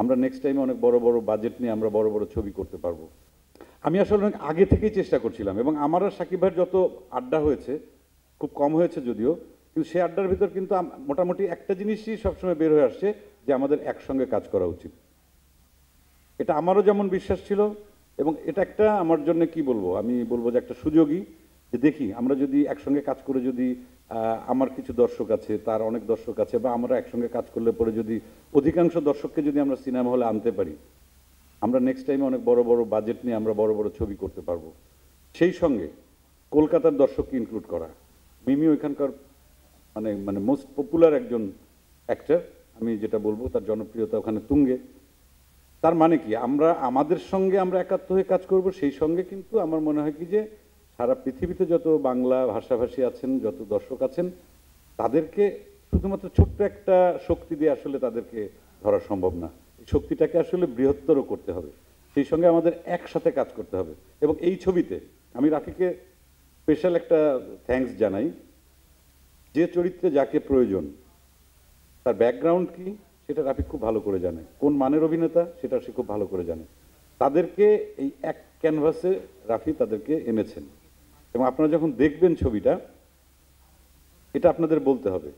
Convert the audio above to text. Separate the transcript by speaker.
Speaker 1: আমরা নেক্সট টাইমে অনেক বড় বড় বাজেট নিয়ে আমরা বড় বড় ছবি করতে পারবো। আমি আসলে অনেক আগে থেকেই চেষ্টা করছিলাম, এবং আমার আর সাকিব ভাইয়ের যত আড্ডা হয়েছে, খুব কম হয়েছে যদিও, কিন্তু সেই আড্ডার ভিতর কিন্তু মোটামুটি একটা জিনিসই সবসময় বের হয়ে আসছে, যে আমাদের একসঙ্গে কাজ করা উচিত। এটা আমারও যেমন বিশ্বাস ছিল, এবং এটা একটা আমার জন্য কি বলবো, আমি বলবো যে একটা সুযোগই, যে দেখি আমরা যদি একসঙ্গে কাজ করে যদি আমার কিছু দর্শক আছে, তার অনেক দর্শক আছে, বা আমরা একসঙ্গে কাজ করলে পরে যদি অধিকাংশ দর্শককে যদি আমরা সিনেমা হলে আনতে পারি, আমরা নেক্সট টাইমে অনেক বড় বড় বাজেট নিয়ে আমরা বড় বড় ছবি করতে পারবো। সেই সঙ্গে কলকাতার দর্শককে ইনক্লুড করা। মিমি ওইখানকার মানে মানে মোস্ট পপুলার একজন অ্যাক্টর, আমি যেটা বলবো তার জনপ্রিয়তা ওখানে তুঙ্গে। তার মানে কি, আমরা আমাদের সঙ্গে আমরা একাত্ম হয়ে কাজ করব, সেই সঙ্গে কিন্তু আমার মনে হয় কি যে সারা পৃথিবীতে যত বাংলা ভাষাভাষী আছেন, যত দর্শক আছেন, তাদেরকে শুধুমাত্র ছোট্ট একটা শক্তি দিয়ে আসলে তাদেরকে ধরা সম্ভব না। এই শক্তিটাকে আসলে বৃহত্তর করতে হবে, সেই সঙ্গে আমাদের একসাথে কাজ করতে হবে। এবং এই ছবিতে আমি রাফিকে স্পেশাল একটা থ্যাঙ্কস জানাই। যে চরিত্রে যাকে প্রয়োজন, তার ব্যাকগ্রাউন্ড কি সেটা রাফি খুব ভালো করে জানে, কোন মানের অভিনেতা সেটা সে খুব ভালো করে জানে। তাদেরকে এই এক ক্যানভাসে রাফি তাদেরকে এনেছেন, এবং আপনারা যখন দেখবেন ছবিটা, এটা আপনাদের বলতে হবে